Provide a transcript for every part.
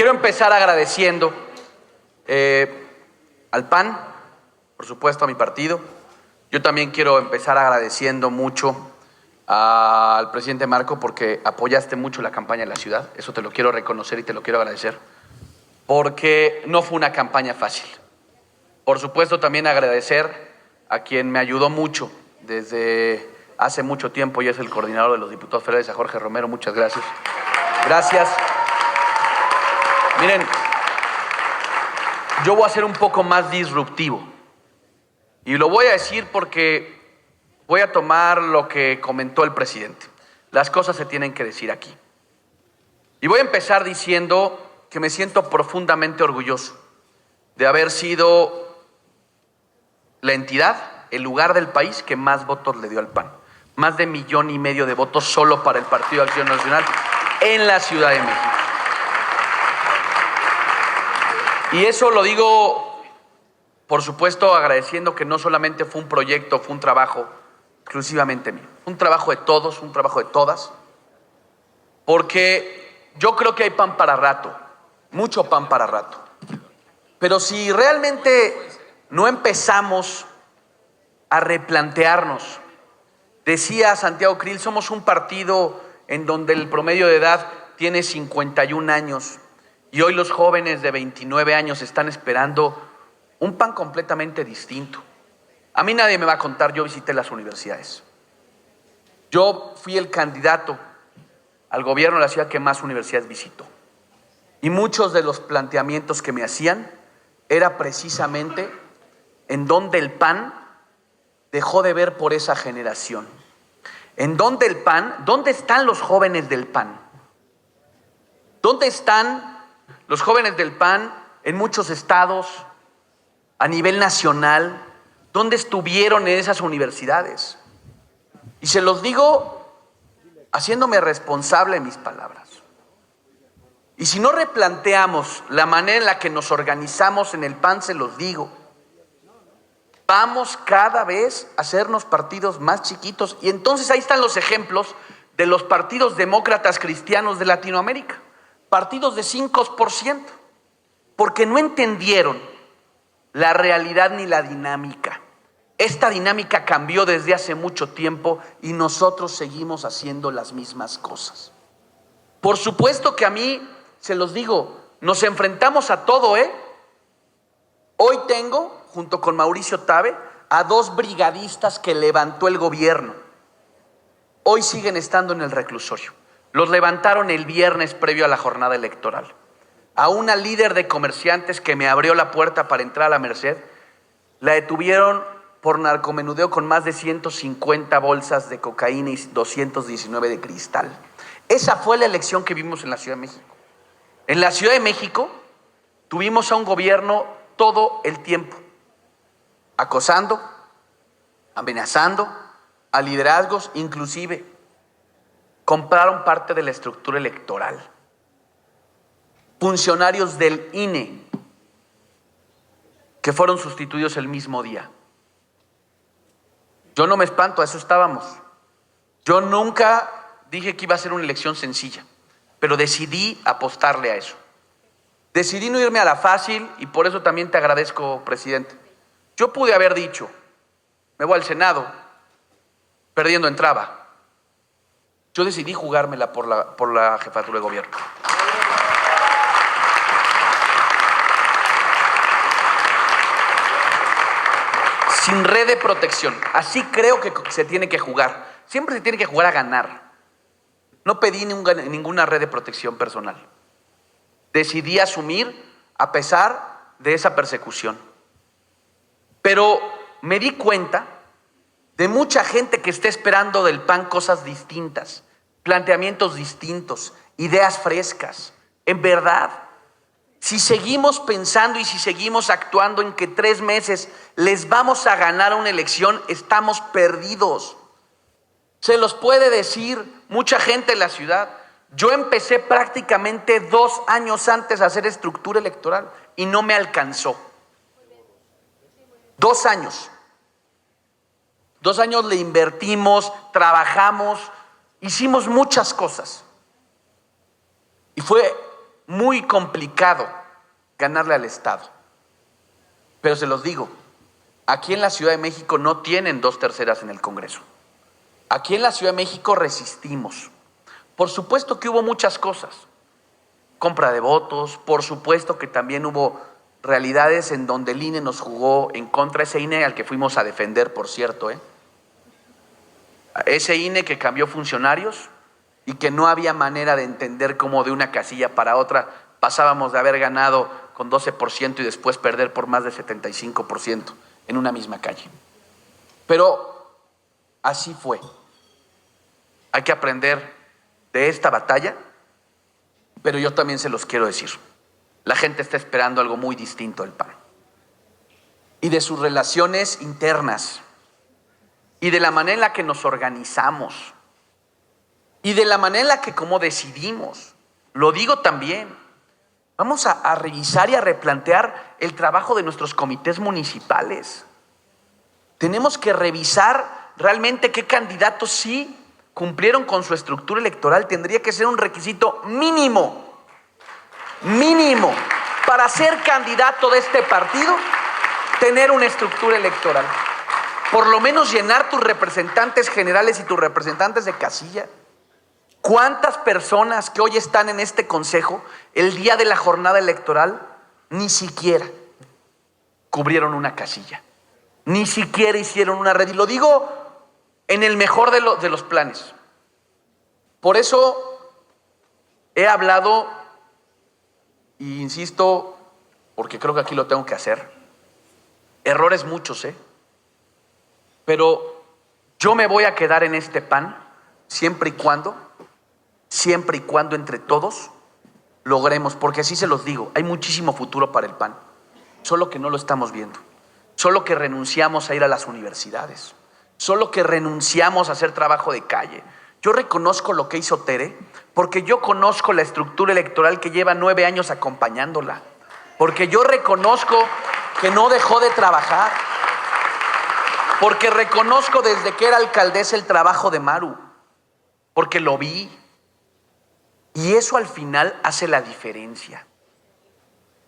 Quiero empezar agradeciendo al PAN, por supuesto a mi partido. Yo también quiero empezar agradeciendo mucho al presidente Marco porque apoyaste mucho la campaña en la ciudad. Eso te lo quiero reconocer y te lo quiero agradecer, porque no fue una campaña fácil. Por supuesto también agradecer a quien me ayudó mucho desde hace mucho tiempo y es el coordinador de los diputados federales, a Jorge Romero. Muchas gracias. Gracias. Miren, yo voy a ser un poco más disruptivo y lo voy a decir porque voy a tomar lo que comentó el presidente. Las cosas se tienen que decir aquí. Y voy a empezar diciendo que me siento profundamente orgulloso de haber sido la entidad, el lugar del país que más votos le dio al PAN. Más de 1,5 millones de votos solo para el Partido de Acción Nacional en la Ciudad de México. Y eso lo digo, por supuesto, agradeciendo que no solamente fue un proyecto, fue un trabajo exclusivamente mío. Fue un trabajo de todos, un trabajo de todas, porque yo creo que hay pan para rato, mucho pan para rato. Pero si realmente no empezamos a replantearnos, decía Santiago Krill, somos un partido en donde el promedio de edad tiene 51 años y hoy los jóvenes de 29 años están esperando un PAN completamente distinto. A mí nadie me va a contar, yo visité las universidades. Yo fui el candidato al gobierno de la ciudad que más universidades visitó. Y muchos de los planteamientos que me hacían era precisamente en donde el PAN dejó de ver por esa generación. En donde el PAN, ¿dónde están los jóvenes del PAN? ¿Dónde están los jóvenes del PAN en muchos estados, a nivel nacional? ¿Dónde estuvieron en esas universidades? Y se los digo haciéndome responsable de mis palabras. Y si no replanteamos la manera en la que nos organizamos en el PAN, se los digo, vamos cada vez a hacernos partidos más chiquitos. Y entonces ahí están los ejemplos de los partidos demócratas cristianos de Latinoamérica. Partidos de 5%, porque no entendieron la realidad ni la dinámica. Esta dinámica cambió desde hace mucho tiempo y nosotros seguimos haciendo las mismas cosas. Por supuesto que a mí, se los digo, nos enfrentamos a todo, Hoy tengo, junto con Mauricio Tabe, a 2 brigadistas que levantó el gobierno. Hoy siguen estando en el reclusorio. Los levantaron el viernes previo a la jornada electoral. A una líder de comerciantes que me abrió la puerta para entrar a la Merced, la detuvieron por narcomenudeo con más de 150 bolsas de cocaína y 219 de cristal. Esa fue la elección que vimos en la Ciudad de México. En la Ciudad de México tuvimos a un gobierno todo el tiempo acosando, amenazando a liderazgos, inclusive compraron parte de la estructura electoral. Funcionarios del INE que fueron sustituidos el mismo día. Yo no me espanto, a eso estábamos. Yo nunca dije que iba a ser una elección sencilla, pero decidí apostarle a eso. Decidí no irme a la fácil y por eso también te agradezco, presidente. Yo pude haber dicho, me voy al Senado, perdiendo entraba. Yo decidí jugármela por la jefatura de gobierno. Sin red de protección. Así creo que se tiene que jugar. Siempre se tiene que jugar a ganar. No pedí ninguna red de protección personal. Decidí asumir a pesar de esa persecución. Pero me di cuenta de mucha gente que está esperando del PAN cosas distintas, planteamientos distintos, ideas frescas. En verdad, si seguimos pensando y si seguimos actuando en que 3 meses les vamos a ganar una elección, estamos perdidos. Se los puede decir mucha gente en la ciudad. Yo empecé prácticamente 2 años antes a hacer estructura electoral y no me alcanzó. 2 años. 2 años le invertimos, trabajamos, hicimos muchas cosas. Y fue muy complicado ganarle al Estado. Pero se los digo, aquí en la Ciudad de México no tienen 2/3 en el Congreso. Aquí en la Ciudad de México resistimos. Por supuesto que hubo muchas cosas. Compra de votos, por supuesto que también hubo realidades en donde el INE nos jugó en contra, ese INE al que fuimos a defender, por cierto, ese INE que cambió funcionarios y que no había manera de entender cómo de una casilla para otra pasábamos de haber ganado con 12% y después perder por más de 75% en una misma calle. Pero así fue. Hay que aprender de esta batalla, pero yo también se los quiero decir. La gente está esperando algo muy distinto del PAN. Y de sus relaciones internas, y de la manera en la que nos organizamos, y de la manera en la que como decidimos. Lo digo también. Vamos a revisar y a replantear el trabajo de nuestros comités municipales. Tenemos que revisar realmente qué candidatos sí cumplieron con su estructura electoral. Tendría que ser un requisito mínimo para ser candidato de este partido, tener una estructura electoral. Por lo menos llenar tus representantes generales y tus representantes de casilla. ¿Cuántas personas que hoy están en este consejo, el día de la jornada electoral, ni siquiera cubrieron una casilla? Ni siquiera hicieron una red. Y lo digo en el mejor de los planes. Por eso he hablado, e insisto, porque creo que aquí lo tengo que hacer, errores muchos, pero yo me voy a quedar en este PAN siempre y cuando entre todos logremos, porque así se los digo, hay muchísimo futuro para el PAN, solo que no lo estamos viendo, solo que renunciamos a ir a las universidades, solo que renunciamos a hacer trabajo de calle. Yo reconozco lo que hizo Tere, porque yo conozco la estructura electoral que lleva 9 años acompañándola, porque yo reconozco que no dejó de trabajar, porque reconozco desde que era alcaldesa el trabajo de Maru, porque lo vi. Y eso al final hace la diferencia.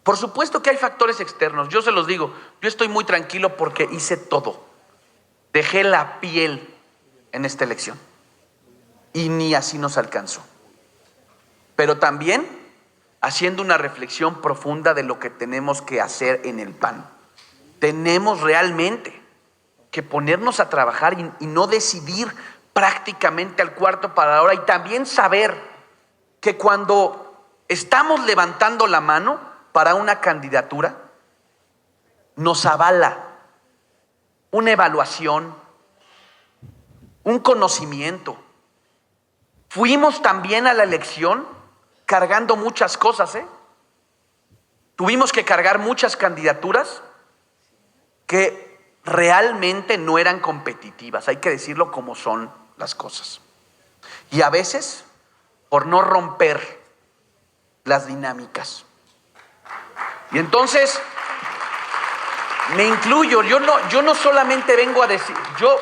Por supuesto que hay factores externos, yo se los digo, yo estoy muy tranquilo porque hice todo. Dejé la piel en esta elección y ni así nos alcanzó. Pero también haciendo una reflexión profunda de lo que tenemos que hacer en el PAN. Tenemos realmente que ponernos a trabajar y no decidir prácticamente al cuarto para la hora, y también saber que cuando estamos levantando la mano para una candidatura, nos avala una evaluación, un conocimiento. Fuimos también a la elección cargando muchas cosas, Tuvimos que cargar muchas candidaturas que realmente no eran competitivas, hay que decirlo como son las cosas. Y a veces, por no romper las dinámicas. Y entonces, me incluyo, yo no solamente vengo a decir, yo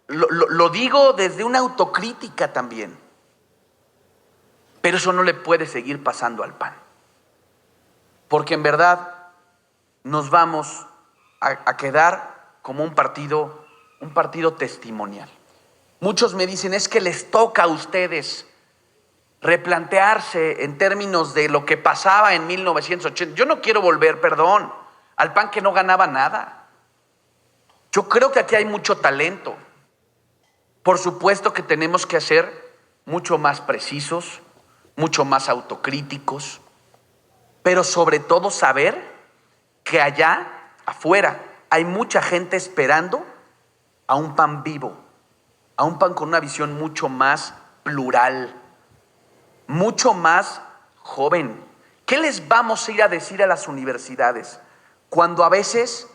lo digo desde una autocrítica también, pero eso no le puede seguir pasando al PAN, porque en verdad nos vamos a quedar como un partido testimonial. Muchos me dicen, es que les toca a ustedes replantearse en términos de lo que pasaba en 1980. Yo no quiero volver, al PAN que no ganaba nada. Yo creo que aquí hay mucho talento. Por supuesto que tenemos que ser mucho más precisos, mucho más autocríticos, pero sobre todo saber que allá afuera hay mucha gente esperando a un PAN vivo, a un PAN con una visión mucho más plural, mucho más joven. ¿Qué les vamos a ir a decir a las universidades cuando a veces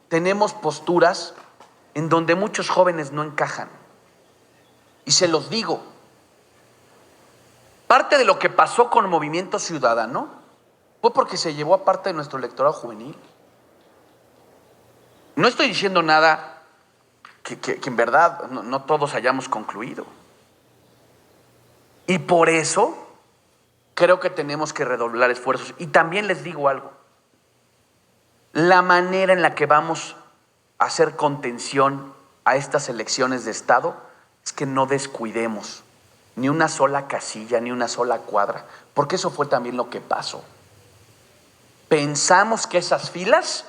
tenemos posturas en donde muchos jóvenes no encajan? Y se los digo, parte de lo que pasó con Movimiento Ciudadano fue porque se llevó a parte de nuestro electorado juvenil. No estoy diciendo nada que en verdad no todos hayamos concluido. Y por eso creo que tenemos que redoblar esfuerzos. Y también les digo algo, la manera en la que vamos a hacer contención a estas elecciones de Estado es que no descuidemos ni una sola casilla, ni una sola cuadra, porque eso fue también lo que pasó. Pensamos que esas filas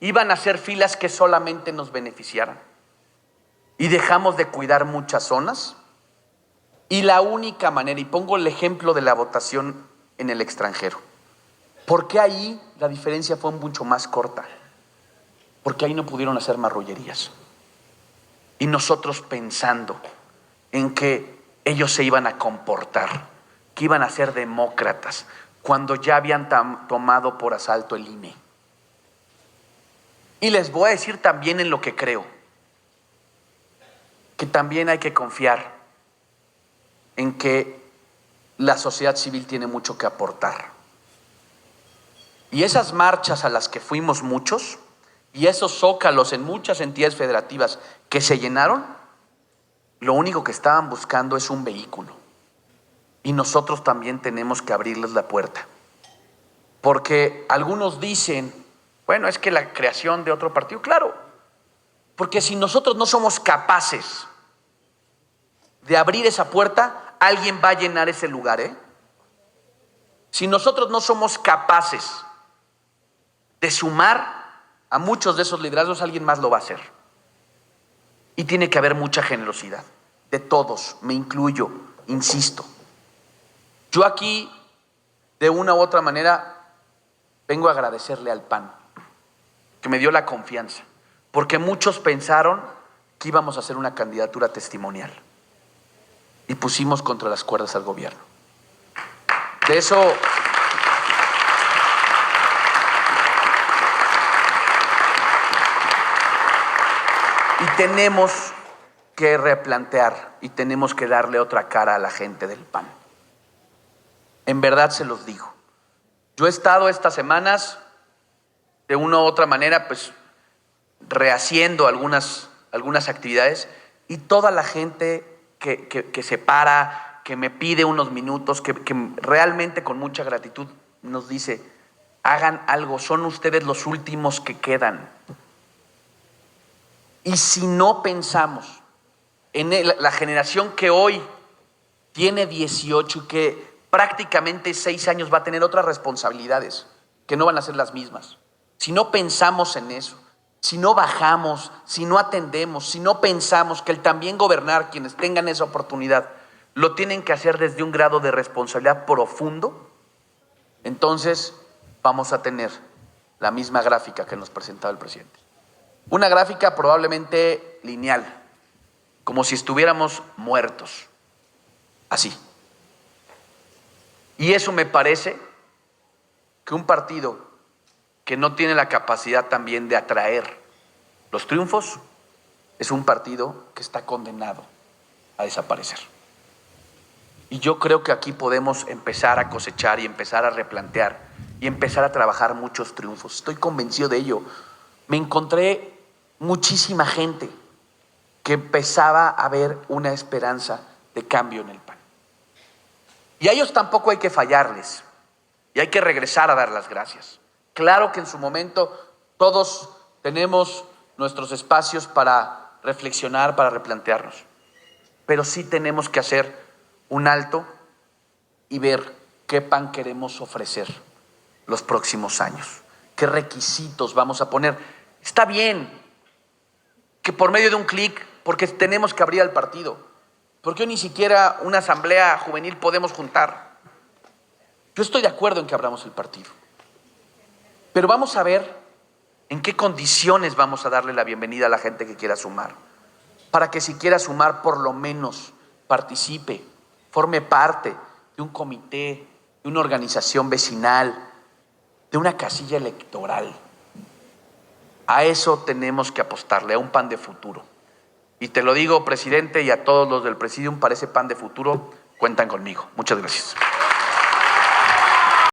iban a ser filas que solamente nos beneficiaran y dejamos de cuidar muchas zonas. Y la única manera, y pongo el ejemplo de la votación en el extranjero, porque ahí la diferencia fue mucho más corta, porque ahí no pudieron hacer marrullerías. Y nosotros pensando en que ellos se iban a comportar, que iban a ser demócratas, cuando ya habían tomado por asalto el INE. Y les voy a decir también en lo que creo, que también hay que confiar en que la sociedad civil tiene mucho que aportar. Y esas marchas a las que fuimos muchos, y esos zócalos en muchas entidades federativas que se llenaron, lo único que estaban buscando es un vehículo. Y nosotros también tenemos que abrirles la puerta. Porque algunos dicen, bueno, es que la creación de otro partido, claro, porque si nosotros no somos capaces de abrir esa puerta, alguien va a llenar ese lugar, ¿eh? Si nosotros no somos capaces de sumar a muchos de esos liderazgos, alguien más lo va a hacer. Y tiene que haber mucha generosidad, de todos, me incluyo, insisto. Yo aquí, de una u otra manera, vengo a agradecerle al PAN, que me dio la confianza, porque muchos pensaron que íbamos a hacer una candidatura testimonial y pusimos contra las cuerdas al gobierno. De eso y tenemos que replantear y tenemos que darle otra cara a la gente del PAN. En verdad se los digo. Yo he estado estas semanas, de una u otra manera, pues rehaciendo algunas actividades, y toda la gente que se para, que me pide unos minutos, que realmente con mucha gratitud nos dice, hagan algo, son ustedes los últimos que quedan. Y si no pensamos en la generación que hoy tiene 18 y que prácticamente 6 años va a tener otras responsabilidades que no van a ser las mismas, si no pensamos en eso, si no bajamos, si no atendemos, si no pensamos que el también gobernar, quienes tengan esa oportunidad, lo tienen que hacer desde un grado de responsabilidad profundo, entonces vamos a tener la misma gráfica que nos presentaba el presidente. Una gráfica probablemente lineal, como si estuviéramos muertos, así. Y eso me parece que un partido que no tiene la capacidad también de atraer los triunfos es un partido que está condenado a desaparecer. Y yo creo que aquí podemos empezar a cosechar y empezar a replantear y empezar a trabajar muchos triunfos. Estoy convencido de ello. Me encontré muchísima gente que empezaba a ver una esperanza de cambio en el PAN. Y a ellos tampoco hay que fallarles y hay que regresar a dar las gracias. Claro que en su momento todos tenemos nuestros espacios para reflexionar, para replantearnos, pero sí tenemos que hacer un alto y ver qué PAN queremos ofrecer los próximos años, qué requisitos vamos a poner. Está bien que por medio de un clic, porque tenemos que abrir al partido, porque ni siquiera una asamblea juvenil podemos juntar. Yo estoy de acuerdo en que abramos el partido, pero vamos a ver en qué condiciones vamos a darle la bienvenida a la gente que quiera sumar, para que si quiera sumar por lo menos participe, forme parte de un comité, de una organización vecinal, de una casilla electoral. A eso tenemos que apostarle, a un PAN de futuro. Y te lo digo, presidente, y a todos los del Presidium, para ese PAN de futuro, cuentan conmigo. Muchas gracias.